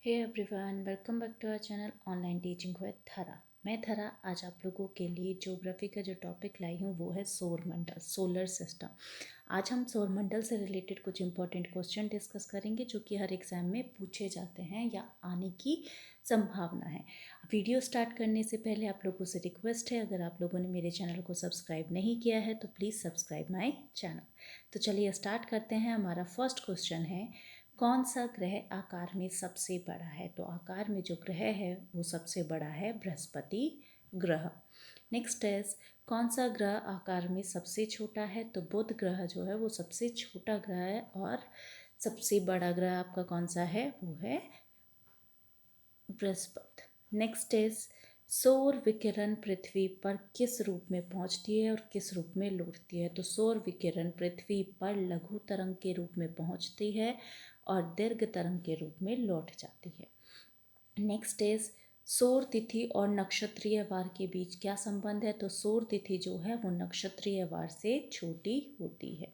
Hey everyone, welcome back to our channel online teaching with Dhara. मैं धरा आज आप लोगों के लिए ज्योग्राफी का जो टॉपिक लाई हूँ वो है सौरमंडल, सोलर सिस्टम। आज हम सौरमंडल से रिलेटेड कुछ इंपॉर्टेंट क्वेश्चन डिस्कस करेंगे जो कि हर एग्जाम में पूछे जाते हैं या आने की संभावना है। वीडियो स्टार्ट करने से पहले आप लोगों से रिक्वेस्ट है, अगर आप लोगों ने मेरे चैनल को सब्सक्राइब नहीं किया है तो प्लीज़ सब्सक्राइब माई चैनल। तो चलिए स्टार्ट करते हैं। हमारा फर्स्ट क्वेश्चन है, कौन सा ग्रह आकार में सबसे बड़ा है? तो आकार में जो ग्रह है वो सबसे बड़ा है बृहस्पति ग्रह। नेक्स्ट इज, कौन सा ग्रह आकार में सबसे छोटा है? तो बुध ग्रह जो है वो सबसे छोटा ग्रह है और सबसे बड़ा ग्रह आपका कौन सा है? वो है बृहस्पति। नेक्स्ट इज, सौर विकिरण पृथ्वी पर किस रूप में पहुंचती है और किस रूप में लौटती है? तो सौर विकिरण पृथ्वी पर लघु तरंग के रूप में पहुंचती है और दीर्घ तरंग के रूप में लौट जाती है। नेक्स्ट इज, सौर तिथि और नक्षत्रीय वार के बीच क्या संबंध है? तो सौर तिथि जो है वो नक्षत्रीय वार से छोटी होती है।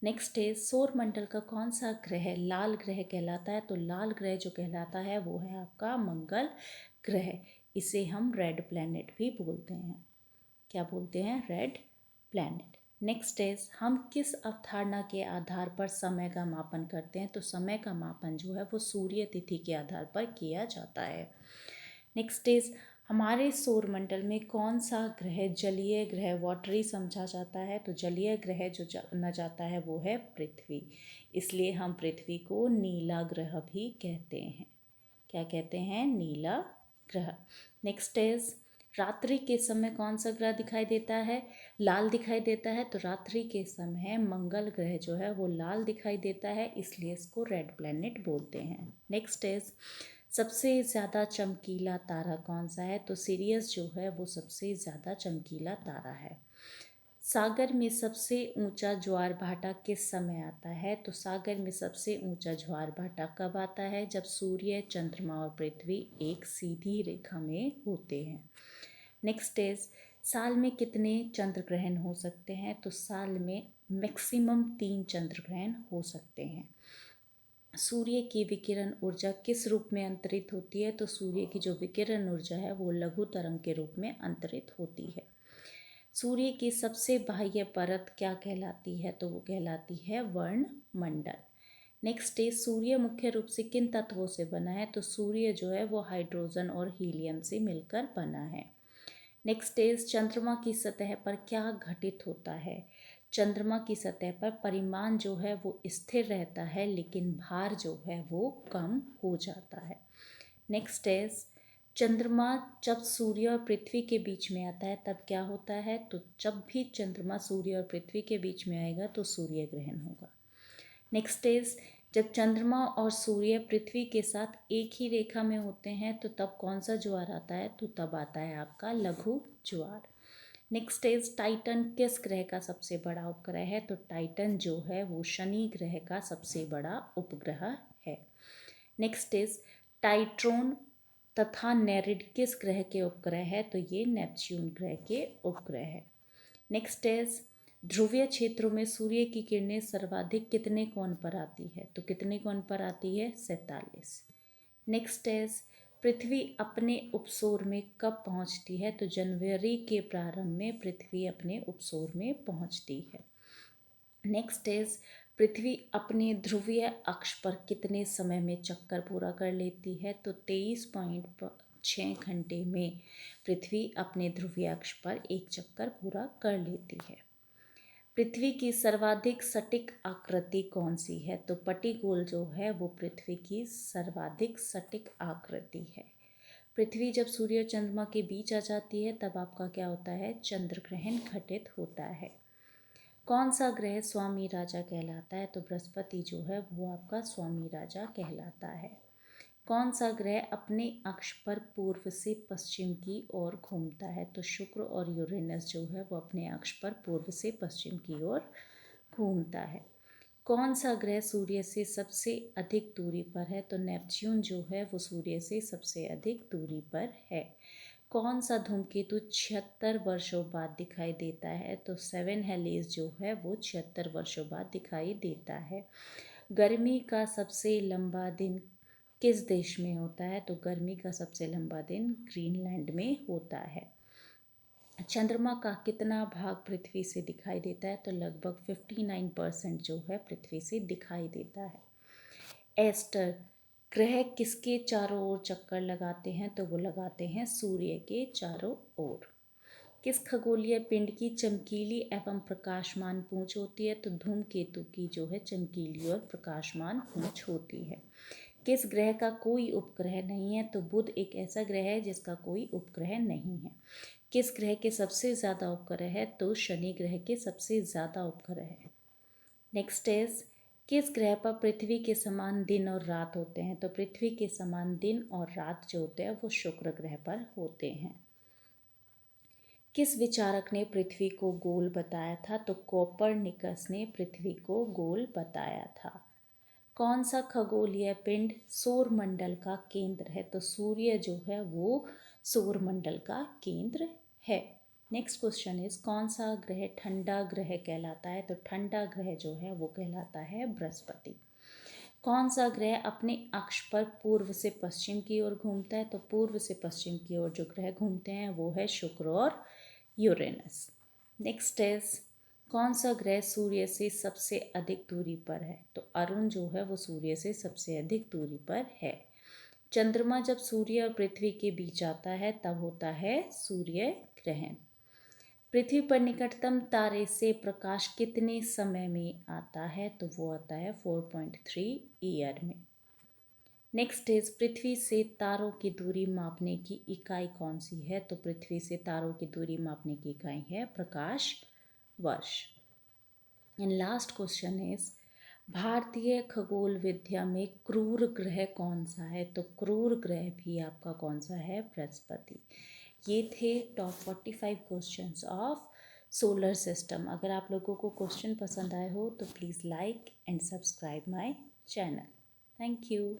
नेक्स्ट इज, सौर मंडल का कौन सा ग्रह लाल ग्रह कहलाता है? तो लाल ग्रह जो कहलाता है वो है आपका मंगल ग्रह। इसे हम रेड प्लैनेट भी बोलते हैं। क्या बोलते हैं? Red planet. नेक्स्ट इज, हम किस अवधारणा के आधार पर समय का मापन करते हैं? तो समय का मापन जो है वो सूर्य तिथि के आधार पर किया जाता है। नेक्स्ट इज, हमारे सौरमंडल में कौन सा ग्रह जलीय ग्रह वाटरी समझा जाता है? तो जलीय ग्रह जो जाना जाता है वो है पृथ्वी। इसलिए हम पृथ्वी को नीला ग्रह भी कहते हैं। क्या कहते हैं? नीला ग्रह। नेक्स्ट इज, रात्रि के समय कौन सा ग्रह दिखाई देता है? लाल दिखाई देता है। तो रात्रि के समय मंगल ग्रह जो है वो लाल दिखाई देता है, इसलिए इसको रेड प्लैनेट बोलते हैं। नेक्स्ट इज, सबसे ज़्यादा चमकीला तारा कौन सा है? तो सिरियस जो है वो सबसे ज़्यादा चमकीला तारा है। सागर में सबसे ऊंचा ज्वार भाटा किस समय आता है? तो सागर में सबसे ऊंचा ज्वार भाटा कब आता है? जब सूर्य, चंद्रमा और पृथ्वी एक सीधी रेखा में होते हैं। नेक्स्ट इज, साल में कितने चंद्र ग्रहण हो सकते हैं? तो साल में मैक्सिमम 3 चंद्र ग्रहण हो सकते हैं। सूर्य की विकिरण ऊर्जा किस रूप में अंतरित होती है? तो सूर्य की जो विकिरण ऊर्जा है वो लघु तरंग के रूप में अंतरित होती है। सूर्य की सबसे बाह्य परत क्या कहलाती है? तो वो कहलाती है वर्णमंडल। नेक्स्ट इज, सूर्य मुख्य रूप से किन तत्वों से बना है? तो सूर्य जो है वो हाइड्रोजन और हीलियम से मिलकर बना है। नेक्स्ट इज, चंद्रमा की सतह पर क्या घटित होता है? चंद्रमा की सतह पर परिमाण जो है वो स्थिर रहता है, लेकिन भार जो है वो कम हो जाता है। नेक्स्ट इज, चंद्रमा जब सूर्य और पृथ्वी के बीच में आता है तब क्या होता है? तो जब भी चंद्रमा सूर्य और पृथ्वी के बीच में आएगा तो सूर्य ग्रहण होगा। नेक्स्ट इज, जब चंद्रमा और सूर्य पृथ्वी के साथ एक ही रेखा में होते हैं तो तब कौन सा ज्वार आता है? तो तब आता है आपका लघु ज्वार। नेक्स्ट इज, टाइटन किस ग्रह का सबसे बड़ा उपग्रह है? तो टाइटन जो है वो शनि ग्रह का सबसे बड़ा उपग्रह है। नेक्स्ट इज, टाइट्रोन तथा नेरिड किस ग्रह के उपग्रह है? तो ये नेपच्यून ग्रह के उपग्रह है। नेक्स्ट इज, ध्रुवीय क्षेत्रों में सूर्य की किरणें सर्वाधिक कितने कोण पर आती है? तो कितने कोण पर आती है? 47। नेक्स्ट इज, पृथ्वी अपने उपसौर में कब पहुंचती है? तो जनवरी के प्रारंभ में पृथ्वी अपने उपसौर में पहुंचती है। नेक्स्ट इज, पृथ्वी अपने ध्रुवीय अक्ष पर कितने समय में चक्कर पूरा कर लेती है? तो 23.6 घंटे में पृथ्वी अपने ध्रुवीय अक्ष पर एक चक्कर पूरा कर लेती है। पृथ्वी की सर्वाधिक सटीक आकृति कौन सी है? तो पट्टीगोल जो है वो पृथ्वी की सर्वाधिक सटीक आकृति है। पृथ्वी जब सूर्य और चंद्रमा के बीच आ जाती है तब आपका क्या होता है? चंद्र ग्रहण घटित होता है। कौन सा ग्रह स्वामी राजा कहलाता है? तो बृहस्पति जो है वो आपका स्वामी राजा कहलाता है। कौन सा ग्रह अपने अक्ष पर पूर्व से पश्चिम की ओर घूमता है? तो शुक्र और यूरेनस जो है वो अपने अक्ष पर पूर्व से पश्चिम की ओर घूमता है। कौन सा ग्रह सूर्य से सबसे अधिक दूरी पर है? तो नेपच्यून जो है वो सूर्य से सबसे अधिक दूरी पर है। कौन सा धूमकेतु 76 वर्षों बाद दिखाई देता है? तो 7 हेलिस जो है वो 76 वर्षों बाद दिखाई देता है। गर्मी का सबसे लंबा दिन किस देश में होता है? तो गर्मी का सबसे लंबा दिन ग्रीनलैंड में होता है। चंद्रमा का कितना भाग पृथ्वी से दिखाई देता है? तो लगभग 59% जो है पृथ्वी से दिखाई देता है। एस्टर ग्रह किसके चारों ओर चक्कर लगाते हैं? तो वो लगाते हैं सूर्य के चारों ओर। किस खगोलीय पिंड की चमकीली एवं प्रकाशमान पूंछ होती है? तो धूमकेतु की जो है चमकीली और प्रकाशमान पूंछ होती है। किस ग्रह का कोई उपग्रह नहीं है? तो बुध एक ऐसा ग्रह है जिसका कोई उपग्रह नहीं है। किस ग्रह के सबसे ज़्यादा उपग्रह है? तो शनि ग्रह के सबसे ज़्यादा उपग्रह है। नेक्स्ट इज किस ग्रह पर पृथ्वी के समान दिन और रात होते हैं? तो पृथ्वी के समान दिन और रात जो होते हैं वो शुक्र ग्रह पर होते हैं। किस विचारक ने पृथ्वी को गोल बताया था? तो कोपरनिकस ने पृथ्वी को गोल बताया था। कौन सा खगोलीय पिंड सौर मंडल का केंद्र है? तो सूर्य जो है वो सौर मंडल का केंद्र है। नेक्स्ट क्वेश्चन इज कौन सा ग्रह ठंडा ग्रह कहलाता है? तो ठंडा ग्रह जो है वो कहलाता है बृहस्पति। कौन सा ग्रह अपने अक्ष पर पूर्व से पश्चिम की ओर घूमता है? तो पूर्व से पश्चिम की ओर जो ग्रह घूमते हैं वो है शुक्र और यूरेनस। नेक्स्ट इज कौन सा ग्रह सूर्य से सबसे अधिक दूरी पर है? तो अरुण जो है वो सूर्य से सबसे अधिक दूरी पर है। चंद्रमा जब सूर्य और पृथ्वी के बीच आता है तब होता है सूर्य ग्रहण। पृथ्वी पर निकटतम तारे से प्रकाश कितने समय में आता है? तो वो आता है 4.3 ईयर में। नेक्स्ट इज पृथ्वी से तारों की दूरी मापने की इकाई कौन सी है? तो पृथ्वी से तारों की दूरी मापने की इकाई है प्रकाश वर्ष। एंड लास्ट क्वेश्चन इज भारतीय खगोल विद्या में क्रूर ग्रह कौन सा है? तो क्रूर ग्रह भी आपका कौन सा है? बृहस्पति। ये थे top 45 questions of solar system. अगर आप लोगों को क्वेश्चन पसंद आए हो तो please like and subscribe my channel. Thank you.